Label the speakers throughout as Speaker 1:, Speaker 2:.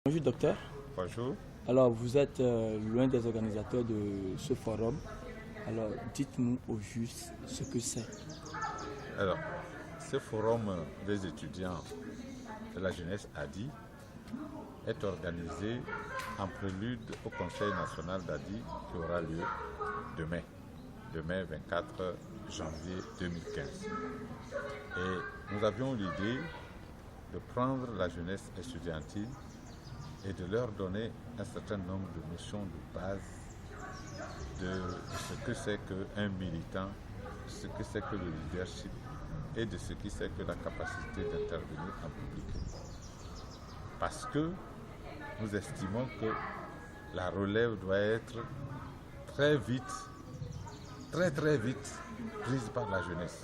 Speaker 1: Bonjour docteur.
Speaker 2: Bonjour.
Speaker 1: Alors vous êtes l'un des organisateurs de ce forum. Alors dites-nous au juste ce que c'est.
Speaker 2: Alors, ce forum des étudiants de la jeunesse ADI est organisé en prélude au Conseil national d'ADI qui aura lieu demain 24 janvier 2015. Et nous avions l'idée de prendre la jeunesse estudiantine et de leur donner un certain nombre de notions de base de ce que c'est qu'un militant, de ce que c'est que le leadership et de ce que c'est que la capacité d'intervenir en public. Parce que nous estimons que la relève doit être très vite prise par la jeunesse.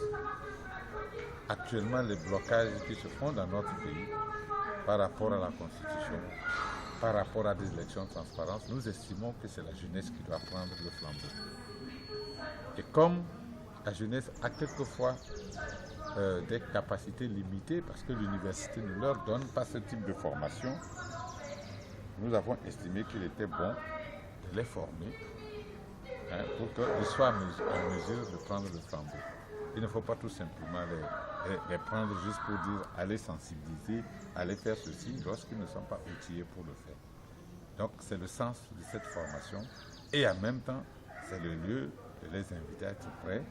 Speaker 2: Actuellement, les blocages qui se font dans notre pays par rapport à la Constitution, par rapport à des élections transparentes, nous estimons que c'est la jeunesse qui doit prendre le flambeau. Et comme la jeunesse a quelquefois des capacités limitées, parce que l'université ne leur donne pas ce type de formation, nous avons estimé qu'il était bon de les former pour qu'ils soient en mesure de prendre le flambeau. Il ne faut pas tout simplement les prendre juste pour dire allez sensibiliser, allez faire ceci lorsqu'ils ne sont pas outillés pour le faire. Donc c'est le sens de cette formation et en même temps c'est le lieu de les inviter à être prêts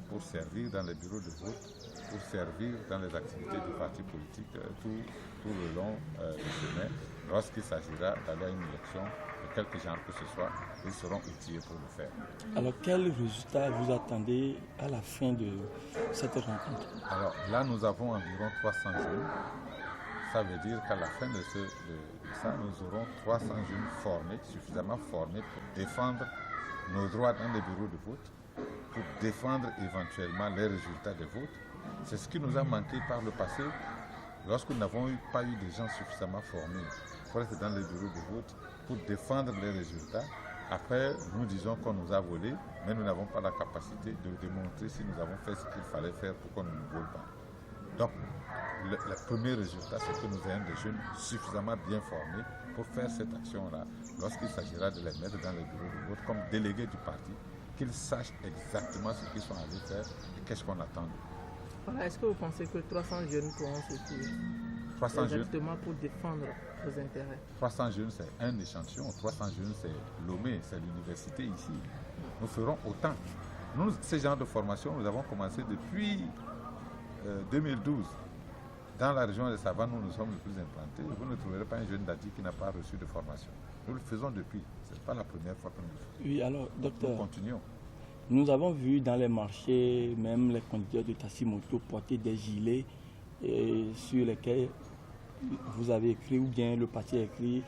Speaker 2: pour servir dans les bureaux de vote, pour servir dans les activités du parti politique tout le long du chemin. Lorsqu'il s'agira d'aller à une élection de quelque genre que ce soit, ils seront outillés pour le faire.
Speaker 1: Alors quel résultat vous attendez à la fin de cette rencontre?
Speaker 2: Alors là, nous avons environ 300 jeunes. Ça veut dire qu'à la fin de ça, nous aurons 300 jeunes formés, suffisamment formés pour défendre nos droits dans les bureaux de vote, pour défendre éventuellement les résultats des votes. C'est ce qui nous a manqué par le passé, lorsque nous n'avons pas eu des gens suffisamment formés pour être dans les bureaux de vote, pour défendre les résultats. Après, nous disons qu'on nous a volé, mais nous n'avons pas la capacité de démontrer si nous avons fait ce qu'il fallait faire pour qu'on ne nous vole pas. Donc, le premier résultat, c'est que nous ayons des jeunes suffisamment bien formés pour faire cette action-là, lorsqu'il s'agira de les mettre dans les bureaux de vote comme délégués du parti, qu'ils sachent exactement ce qu'ils sont allés faire et qu'est-ce qu'on attend d'eux.
Speaker 3: Voilà, est-ce que vous pensez que 300 jeunes pourront suffire
Speaker 2: 300 jeunes
Speaker 3: exactement pour défendre vos intérêts?
Speaker 2: 300 jeunes, c'est un échantillon. 300 jeunes, c'est Lomé, c'est l'université ici. Nous ferons autant. Nous, ce genre de formation, nous avons commencé depuis 2012. Dans la région des Savanes, nous sommes les plus implantés. Vous ne trouverez pas un jeune d'Adi qui n'a pas reçu de formation. Nous le faisons depuis. Ce n'est pas la première fois que nous le faisons.
Speaker 1: Oui, alors docteur,
Speaker 2: nous continuons.
Speaker 1: Nous avons vu dans les marchés, même les conducteurs de taxi moto porter des gilets sur lesquels vous avez écrit, ou bien le parti a écrit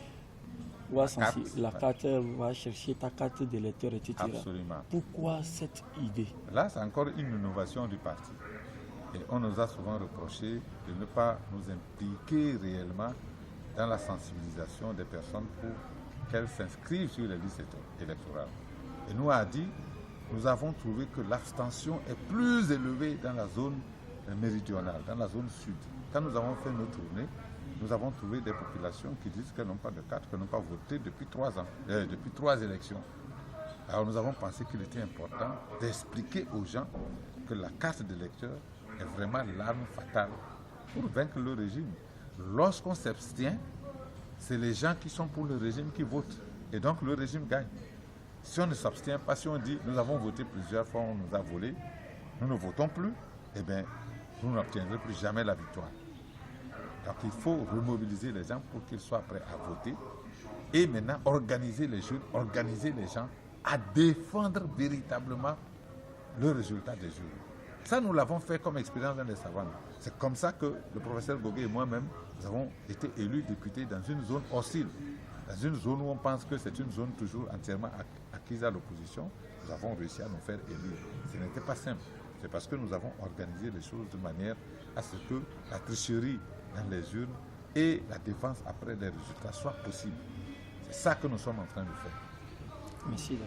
Speaker 1: la carte va chercher ta carte d'électeur, etc.
Speaker 2: Absolument.
Speaker 1: Pourquoi cette idée?
Speaker 2: Là, c'est encore une innovation du parti. Et on nous a souvent reproché de ne pas nous impliquer réellement dans la sensibilisation des personnes pour qu'elles s'inscrivent sur les listes électorales. Et nous a dit, nous avons trouvé que l'abstention est plus élevée dans la zone méridionale, dans la zone sud. Quand nous avons fait nos tournées, nous avons trouvé des populations qui disent qu'elles n'ont pas de carte, qu'elles n'ont pas voté depuis 3 ans, depuis 3 élections. Alors nous avons pensé qu'il était important d'expliquer aux gens que la carte d'électeur est vraiment l'arme fatale pour vaincre le régime. Lorsqu'on s'abstient, c'est les gens qui sont pour le régime qui votent. Et donc le régime gagne. Si on ne s'abstient pas, si on dit nous avons voté plusieurs fois, on nous a volé, nous ne votons plus, eh bien, vous n'obtiendrez plus jamais la victoire. Donc il faut remobiliser les gens pour qu'ils soient prêts à voter et maintenant organiser les jeunes, organiser les gens à défendre véritablement le résultat des urnes. Ça, nous l'avons fait comme expérience dans les Savanes. C'est comme ça que le professeur Gogué et moi-même, nous avons été élus députés dans une zone hostile. Dans une zone où on pense que c'est une zone toujours entièrement acquise à l'opposition, nous avons réussi à nous faire élire. Ce n'était pas simple. C'est parce que nous avons organisé les choses de manière à ce que la tricherie dans les urnes et la défense après les résultats soient possibles. C'est ça que nous sommes en train de faire.
Speaker 1: Merci.